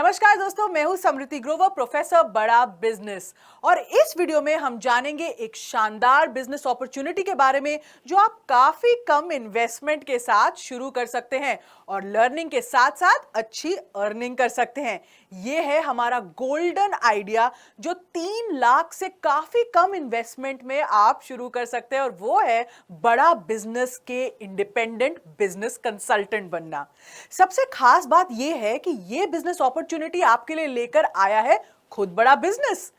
नमस्कार दोस्तों, मैं हूं समृति ग्रोवर, प्रोफेसर बड़ा बिजनेस। और इस वीडियो में हम जानेंगे एक शानदार बिजनेस अपॉर्चुनिटी के बारे में जो आप काफी कम इन्वेस्टमेंट के साथ शुरू कर सकते हैं और लर्निंग के साथ साथ अच्छी अर्निंग कर सकते हैं। ये है हमारा गोल्डन आइडिया जो 3 लाख से काफी कम इन्वेस्टमेंट में आप शुरू कर सकते हैं, और वो है बड़ा बिजनेस के इंडिपेंडेंट बिजनेस कंसल्टेंट बनना। सबसे खास बात यह है कि यह बिजनेस अपॉर्चुनिटी आपके लिए लेकर आया है खुद बड़ा बिजनेस।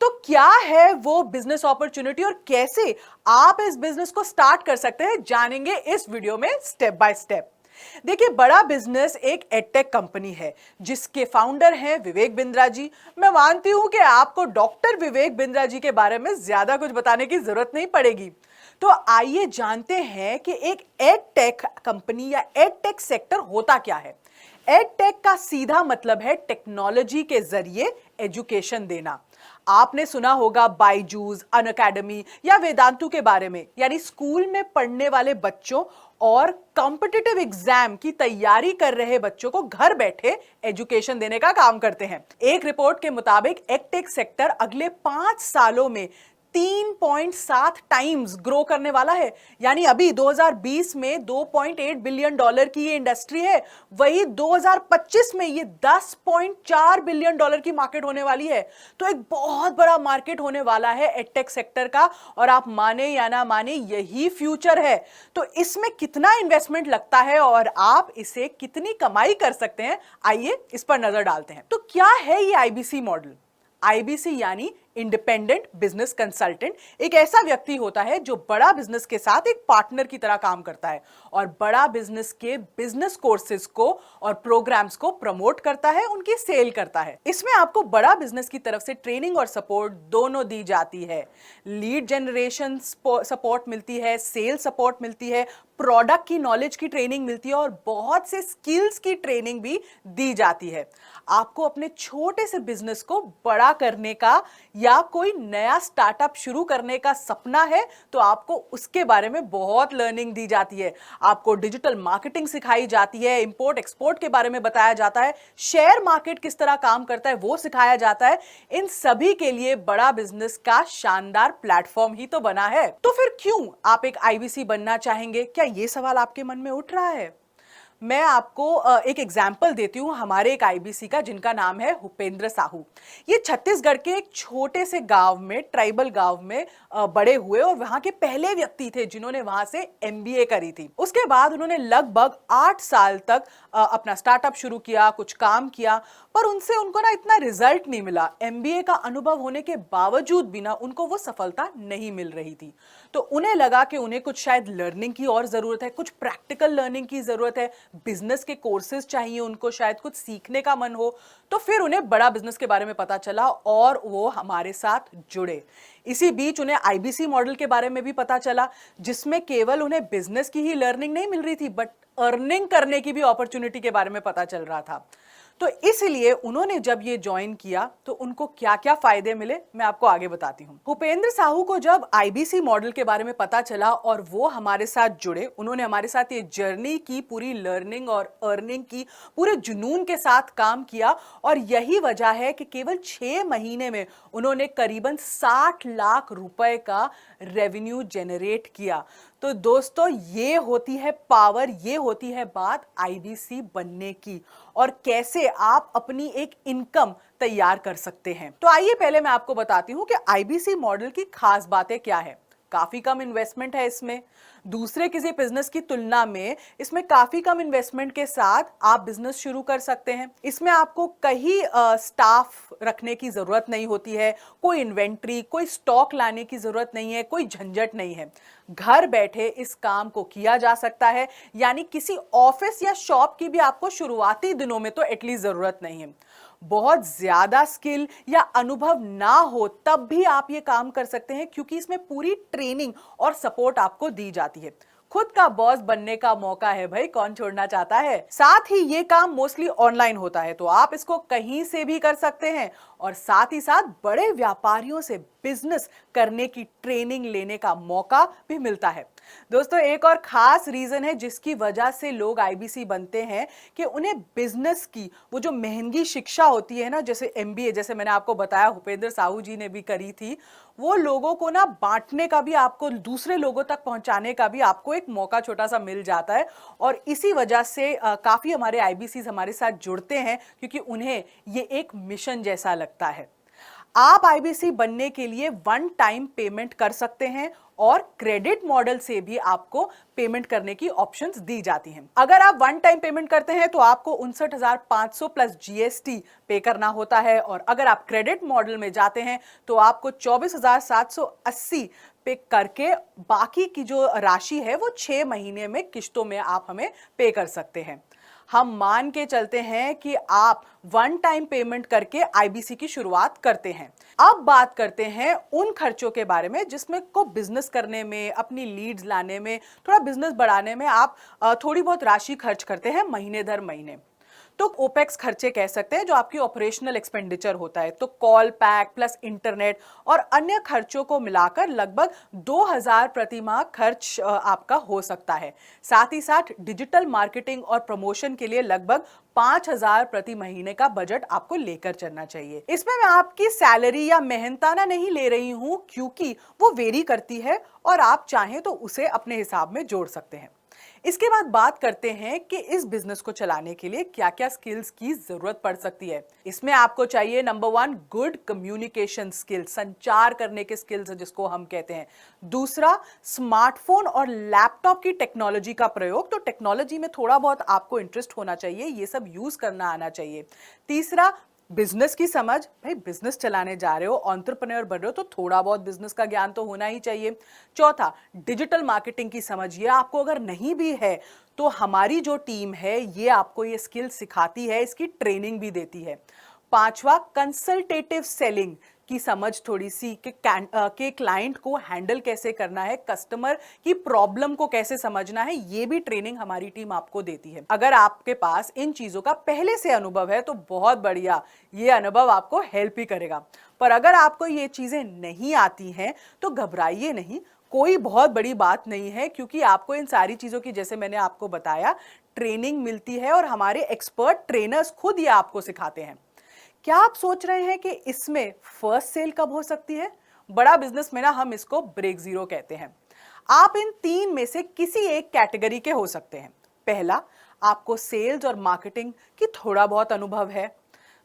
तो क्या है वो बिजनेस अपॉर्चुनिटी और कैसे आप इस बिजनेस को स्टार्ट कर सकते हैं, जानेंगे इस वीडियो में स्टेप बाय स्टेप। देखिए, बड़ा बिजनेस एक एडटेक कंपनी है जिसके फाउंडर हैं विवेक बिंद्रा जी। मैं मानती हूं कि आपको डॉक्टर विवेक बिंद्रा जी के बारे में ज्यादा कुछ बताने की जरूरत नहीं पड़ेगी। तो आइए जानते हैं कि एक एडटेक कंपनी या एडटेक सेक्टर होता क्या है। एडटेक का सीधा मतलब है टेक्नोलॉजी के जरिए एजुकेशन देना। आपने सुना होगा बायजूस, अनअकैडमी या वेदांतु के बारे में, यानी स्कूल में पढ़ने वाले बच्चों और कॉम्पिटिटिव एग्जाम की तैयारी कर रहे बच्चों को घर बैठे एजुकेशन देने का काम करते हैं। एक रिपोर्ट के मुताबिक एडटेक सेक्टर अगले 5 सालों में 3.7 टाइम्स ग्रो करने वाला है। यानी अभी 2020 में $2.8 बिलियन की ये इंडस्ट्री है, वही 2025 में ये $10.4 बिलियन की मार्केट होने वाली है। तो एक बहुत बड़ा मार्केट होने वाला है एडटेक सेक्टर का, और आप माने या ना माने यही फ्यूचर है। तो इसमें कितना इन्वेस्टमेंट लगता है और आप इसे कितनी कमाई कर सकते हैं, आइए इस पर नजर डालते हैं। तो क्या है ये आईबीसी मॉडल? आईबीसी यानी इंडिपेंडेंट बिजनेस कंसल्टेंट एक ऐसा व्यक्ति होता है जो बड़ा बिजनेस के साथ एक पार्टनर की तरह काम करता है और बड़ा बिजनेस के बिजनेस कोर्सेज को और प्रोग्राम्स को प्रमोट करता है, उनकी सेल करता है। इसमें आपको बड़ा बिजनेस की तरफ से ट्रेनिंग और सपोर्ट दोनों दी जाती है। लीड जनरेशन सपोर्ट मिलती है, सेल सपोर्ट मिलती है, प्रोडक्ट की नॉलेज की ट्रेनिंग मिलती है और बहुत से स्किल्स की ट्रेनिंग भी दी जाती है। आपको अपने छोटे से बिजनेस को बड़ा करने का या कोई नया स्टार्टअप शुरू करने का सपना है तो आपको उसके बारे में बहुत लर्निंग दी जाती है। आपको डिजिटल मार्केटिंग सिखाई जाती है, इंपोर्ट एक्सपोर्ट के बारे में बताया जाता है, शेयर मार्केट किस तरह काम करता है वो सिखाया जाता है। इन सभी के लिए बड़ा बिजनेस का शानदार प्लेटफॉर्म ही तो बना है। तो फिर क्यों आप एक आईबीसी बनना चाहेंगे? क्या ये सवाल आपके मन में उठ रहा है? मैं आपको एक एग्जाम्पल देती हूं हमारे एक आईबीसी का, जिनका नाम है भूपेंद्र साहू। ये छत्तीसगढ़ के एक छोटे से गांव में, ट्राइबल गांव में बड़े हुए और वहां के पहले व्यक्ति थे जिन्होंने वहां से एमबीए करी थी। उसके बाद उन्होंने लगभग 8 साल तक अपना स्टार्टअप शुरू किया, कुछ काम किया, पर उनको ना इतना रिजल्ट नहीं मिला। एमबीए का अनुभव होने के बावजूद भी ना उनको वो सफलता नहीं मिल रही थी। तो उन्हें लगा कि उन्हें कुछ शायद लर्निंग की और जरूरत है, कुछ प्रैक्टिकल लर्निंग की जरूरत है, बिजनेस के कोर्सेज चाहिए, उनको शायद कुछ सीखने का मन हो। तो फिर उन्हें बड़ा बिजनेस के बारे में पता चला और वो हमारे साथ जुड़े। इसी बीच उन्हें आईबीसी मॉडल के बारे में भी पता चला, जिसमें केवल उन्हें बिजनेस की ही लर्निंग नहीं मिल रही थी, बट अर्निंग करने की भी अपॉर्चुनिटी के बारे में पता चल रहा था। तो इसलिए उन्होंने जब ये ज्वाइन किया तो उनको क्या क्या फायदे मिले, मैं आपको आगे बताती हूँ। भूपेंद्र साहू को जब आईबीसी मॉडल के बारे में पता चला और वो हमारे साथ जुड़े, उन्होंने हमारे साथ ये जर्नी की, पूरी लर्निंग और अर्निंग की पूरे जुनून के साथ काम किया, और यही वजह है कि केवल 6 महीने में उन्होंने करीबन 60 लाख रुपए का रेवेन्यू जनरेट किया। तो दोस्तों, ये होती है पावर, ये होती है बात आईबीसी बनने की, और कैसे आप अपनी एक इनकम तैयार कर सकते हैं। तो आइए पहले मैं आपको बताती हूं कि आईबीसी मॉडल की खास बातें क्या है। काफी कम इन्वेस्टमेंट है इसमें, दूसरे किसी बिजनेस की तुलना में इसमें काफी कम इन्वेस्टमेंट के साथ आप बिजनेस शुरू कर सकते हैं। इसमें आपको कहीं स्टाफ रखने की जरूरत नहीं होती है, कोई इन्वेंट्री, कोई स्टॉक लाने की जरूरत नहीं है, कोई झंझट नहीं है। घर बैठे इस काम को किया जा सकता है, यानी किसी ऑफिस या शॉप की भी आपको शुरुआती दिनों में तो एटलीस्ट जरूरत नहीं है। बहुत ज्यादा स्किल या अनुभव ना हो तब भी आप ये काम कर सकते हैं, क्योंकि इसमें पूरी ट्रेनिंग और सपोर्ट आपको दी जाती है। खुद का बॉस बनने का मौका है भाई, कौन छोड़ना चाहता है। साथ ही ये काम मोस्टली ऑनलाइन होता है, तो आप इसको कहीं से भी कर सकते हैं, और साथ ही साथ बड़े व्यापारियों से बिजनेस करने की ट्रेनिंग लेने का मौका भी मिलता है। दोस्तों, एक और खास रीजन है जिसकी वजह से लोग आईबीसी बनते हैं कि उन्हें बिजनेस की वो जो महंगी शिक्षा होती है ना, जैसे एमबीए, जैसे मैंने आपको बताया भूपेंद्र साहू जी ने भी करी थी, वो लोगों को ना बांटने का भी, आपको दूसरे लोगों तक पहुंचाने का भी आपको एक मौका छोटा सा मिल जाता है। और इसी वजह से काफी हमारे आईबीसी हमारे साथ जुड़ते हैं क्योंकि उन्हें ये एक मिशन जैसा लगता है। आप आईबीसी बनने के लिए वन टाइम पेमेंट कर सकते हैं और क्रेडिट मॉडल से भी आपको पेमेंट करने की ऑप्शंस दी जाती हैं। अगर आप वन टाइम पेमेंट करते हैं तो आपको 59,500 प्लस जीएसटी पे करना होता है, और अगर आप क्रेडिट मॉडल में जाते हैं तो आपको 24,780 पे करके बाकी की जो राशि है वो 6 महीने में किश्तों में आप हमें पे कर सकते हैं। हम मान के चलते हैं कि आप वन टाइम पेमेंट करके आईबीसी की शुरुआत करते हैं। अब बात करते हैं उन खर्चों के बारे में जिसमें को बिजनेस करने में, अपनी लीड्स लाने में, थोड़ा बिजनेस बढ़ाने में आप थोड़ी बहुत राशि खर्च करते हैं महीने दर महीने। तो ओपेक्स खर्चे कह सकते हैं, जो आपकी ऑपरेशनल एक्सपेंडिचर होता है। तो कॉल पैक प्लस इंटरनेट और अन्य खर्चों को मिलाकर लगभग 2,000 प्रति माह खर्च आपका हो सकता है। साथ ही साथ डिजिटल मार्केटिंग और प्रमोशन के लिए लगभग 5,000 प्रति महीने का बजट आपको लेकर चलना चाहिए। इसमें मैं आपकी सैलरी या मेहनताना नहीं ले रही हूं, क्योंकि वो वेरी करती है और आप चाहें तो उसे अपने हिसाब में जोड़ सकते हैं। इसके बाद बात करते हैं कि इस बिजनेस को चलाने के लिए क्या क्या स्किल्स की जरूरत पड़ सकती है। इसमें आपको चाहिए नंबर 1 गुड कम्युनिकेशन स्किल्स, संचार करने के स्किल्स जिसको हम कहते हैं। दूसरा, स्मार्टफोन और लैपटॉप की टेक्नोलॉजी का प्रयोग, तो टेक्नोलॉजी में थोड़ा बहुत आपको इंटरेस्ट होना चाहिए, ये सब यूज करना आना चाहिए। तीसरा, बिजनेस की समझ, भाई बिजनेस चलाने जा रहे हो, एंटरप्रेन्योर बन रहे हो तो थोड़ा बहुत बिजनेस का ज्ञान तो होना ही चाहिए। चौथा, डिजिटल मार्केटिंग की समझ, ये आपको अगर नहीं भी है तो हमारी जो टीम है ये आपको ये स्किल सिखाती है, इसकी ट्रेनिंग भी देती है। पांचवा, कंसल्टेटिव सेलिंग की समझ थोड़ी सी कि क्लाइंट को हैंडल कैसे करना है, कस्टमर की प्रॉब्लम को कैसे समझना है, ये भी ट्रेनिंग हमारी टीम आपको देती है। अगर आपके पास इन चीजों का पहले से अनुभव है तो बहुत बढ़िया, ये अनुभव आपको हेल्प ही करेगा। पर अगर आपको ये चीजें नहीं आती हैं तो घबराइए नहीं, कोई बहुत बड़ी बात नहीं है, क्योंकि आपको इन सारी चीजों की, जैसे मैंने आपको बताया, ट्रेनिंग मिलती है और हमारे एक्सपर्ट ट्रेनर्स खुद ये आपको सिखाते हैं। क्या आप सोच रहे हैं कि इसमें फर्स्ट सेल कब हो सकती है? बड़ा बिजनेस में ना हम इसको ब्रेक जीरो कहते हैं। आप इन 3 में से किसी एक कैटेगरी के हो सकते हैं। पहला, आपको सेल्स और मार्केटिंग की थोड़ा बहुत अनुभव है।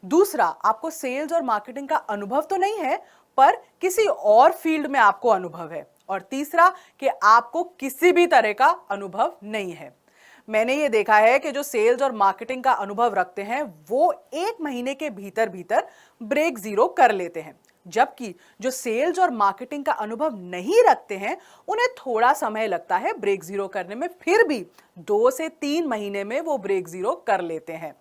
दूसरा, आपको सेल्स और मार्केटिंग का अनुभव तो नहीं है पर किसी और फील्ड में आपको अनुभव है। और तीसरा, कि आपको किसी भी तरह का अनुभव नहीं है। मैंने ये देखा है कि जो सेल्स और मार्केटिंग का अनुभव रखते हैं वो 1 महीने के भीतर भीतर ब्रेक जीरो कर लेते हैं, जबकि जो सेल्स और मार्केटिंग का अनुभव नहीं रखते हैं उन्हें थोड़ा समय लगता है ब्रेक जीरो करने में, फिर भी 2 से 3 महीने में वो ब्रेक जीरो कर लेते हैं।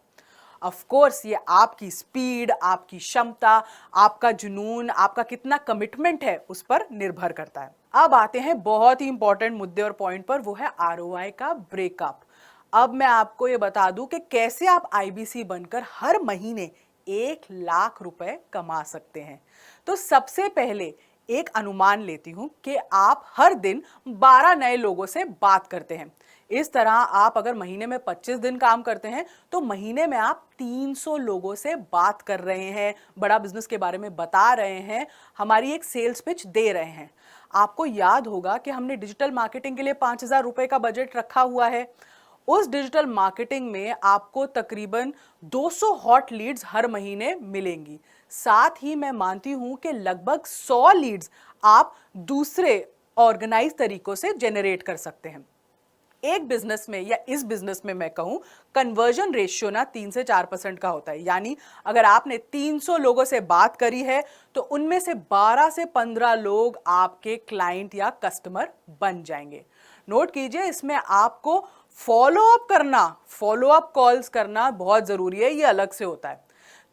ऑफ कोर्स ये आपकी स्पीड, आपकी क्षमता, आपका जुनून, आपका कितना कमिटमेंट है उस पर निर्भर करता है। अब आते हैं बहुत ही इंपॉर्टेंट मुद्दे और पॉइंट पर, वो है आरओआई का ब्रेकअप। अब मैं आपको ये बता दूं कि कैसे आप आईबीसी बनकर हर महीने 1 लाख रुपए कमा सकते हैं। तो सबसे पहले एक अनुमान लेती हूं कि आप हर दिन 12 नए लोगों से बात करते हैं। इस तरह आप अगर महीने में 25 दिन काम करते हैं तो महीने में आप 300 लोगों से बात कर रहे हैं, बड़ा बिजनेस के बारे में बता रहे हैं, हमारी एक सेल्स पिच दे रहे हैं। आपको याद होगा कि हमने डिजिटल मार्केटिंग के लिए 5,000 रुपए का बजट रखा हुआ है। उस डिजिटल मार्केटिंग में आपको तकरीबन 200 हॉट लीड्स हर महीने मिलेंगी। साथ ही मैं मानती हूं कि लगभग 100 लीड्स आप दूसरे ऑर्गेनाइज तरीकों से जनरेट कर सकते हैं। एक बिजनेस में या इस बिजनेस में मैं कहूं, कन्वर्जन रेशियो ना 3 से 4% का होता है। यानी अगर आपने 300 लोगों से बात करी है तो उनमें से 12 से 15 लोग आपके क्लाइंट या कस्टमर बन जाएंगे। नोट कीजिए, इसमें आपको फॉलो अप कॉल्स करना बहुत जरूरी है, ये अलग से होता है।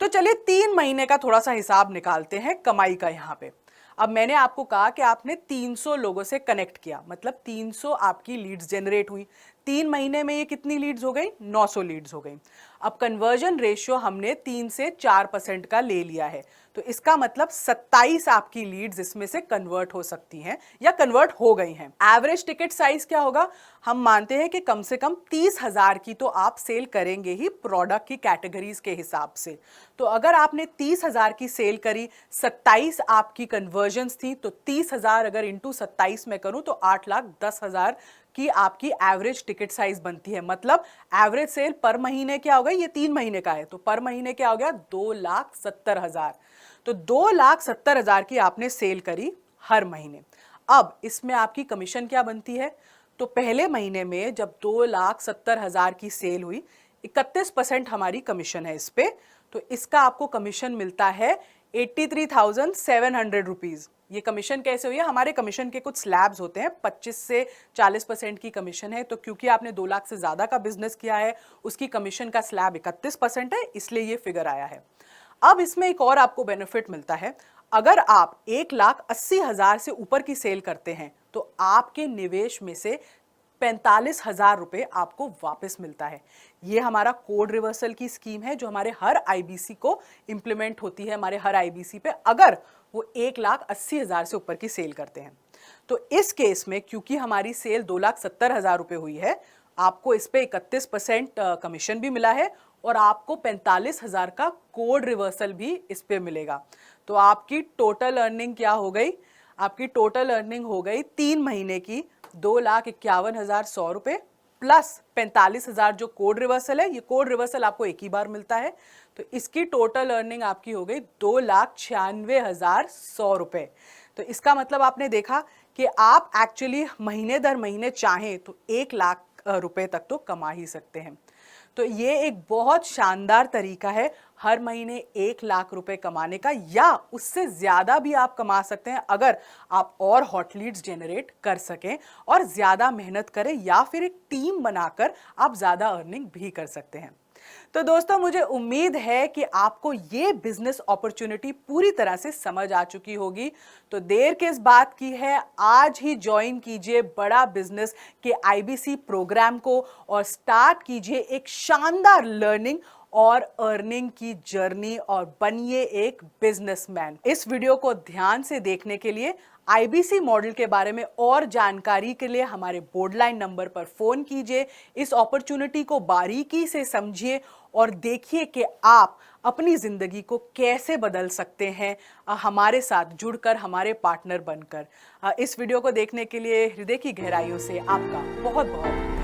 तो चलिए 3 महीने का थोड़ा सा हिसाब निकालते हैं कमाई का यहां पे। अब मैंने आपको कहा कि आपने 300 लोगों से कनेक्ट किया, मतलब 300 आपकी लीड्स जनरेट हुई। 3 महीने में ये कितनी लीड्स हो गई? 900 लीड्स हो गई। अब कन्वर्जन रेशियो हमने 3 से 4% का ले लिया है, तो इसका मतलब 27 आपकी लीड्स इसमें से कन्वर्ट हो सकती हैं या कन्वर्ट हो गई हैं। एवरेज टिकट साइज क्या होगा? हम मानते हैं कि कम से कम 30,000 की तो आप सेल करेंगे ही प्रोडक्ट की कैटेगरीज के हिसाब से। तो अगर आपने 30,000 की सेल करी, 27 आपकी कन्वर्जन्स थी, तो 30,000 अगर इंटू 27 में करूं तो 8,10,000 की आपकी एवरेज टिकट साइज बनती है। मतलब एवरेज सेल पर महीने क्या हो गई? ये 3 महीने का है, तो पर महीने क्या हो गया? 2,70,000। तो 2,70,000 की आपने सेल करी हर महीने। अब इसमें आपकी कमीशन क्या बनती है? तो पहले महीने में जब 2,70,000 की सेल हुई, 31% हमारी कमीशन है इस पे, तो इसका आपको कमीशन मिलता है 83,700 रुपीज। ये कमीशन कैसे हुई है? हमारे कमीशन के कुछ स्लैब्स होते हैं, 25 से 40% की कमीशन है, तो क्योंकि आपने 2 लाख से ज्यादा का बिजनेस किया है, उसकी कमीशन का स्लैब 31% है, इसलिए ये फिगर आया है। अब इसमें एक और आपको बेनिफिट मिलता है। अगर आप 1,80,000 से ऊपर की सेल करते हैं तो आपके निवेश में से 45,000 रुपए आपको वापस मिलता है। ये हमारा कोड रिवर्सल की स्कीम है जो हमारे हर आईबीसी को इंप्लीमेंट होती है, हमारे हर आईबीसी पे, अगर वो 1,80,000 से ऊपर की सेल करते हैं। तो इस केस में क्योंकि हमारी सेल 2,70,000 रुपए हुई है, आपको इस पे 31% कमीशन भी मिला है और आपको 45,000 का कोड रिवर्सल भी इस पे मिलेगा। तो आपकी टोटल अर्निंग क्या हो गई? आपकी टोटल अर्निंग हो गई 3 महीने की 2,51,100 रुपए प्लस 45,000 जो कोड रिवर्सल है। ये कोड रिवर्सल आपको एक ही बार मिलता है, तो इसकी टोटल अर्निंग आपकी हो गई 2,96,100 रुपए। तो इसका मतलब आपने देखा कि आप एक्चुअली महीने दर महीने चाहें तो 1,00,000 रुपए तक तो कमा ही सकते हैं। तो ये एक बहुत शानदार तरीका है हर महीने 1,00,000 रुपए कमाने का, या उससे ज्यादा भी आप कमा सकते हैं अगर आप और हॉट लीड्स जनरेट कर सकें और ज्यादा मेहनत करें, या फिर एक टीम बनाकर आप ज्यादा अर्निंग भी कर सकते हैं। तो दोस्तों, मुझे उम्मीद है कि आपको ये बिजनेस अपॉर्चुनिटी पूरी तरह से समझ आ चुकी होगी। तो देर किस बात की है, आज ही ज्वाइन कीजिए बड़ा बिजनेस के आईबीसी प्रोग्राम को और स्टार्ट कीजिए एक शानदार लर्निंग और अर्निंग की जर्नी और बनिए एक बिजनेसमैन। इस वीडियो को ध्यान से देखने के लिए, आईबीसी मॉडल के बारे में और जानकारी के लिए हमारे बोर्डलाइन नंबर पर फोन कीजिए। इस अपॉर्चुनिटी को बारीकी से समझिए और देखिए कि आप अपनी जिंदगी को कैसे बदल सकते हैं हमारे साथ जुड़कर, हमारे पार्टनर बनकर। इस वीडियो को देखने के लिए हृदय की गहराइयों से आपका बहुत बहुत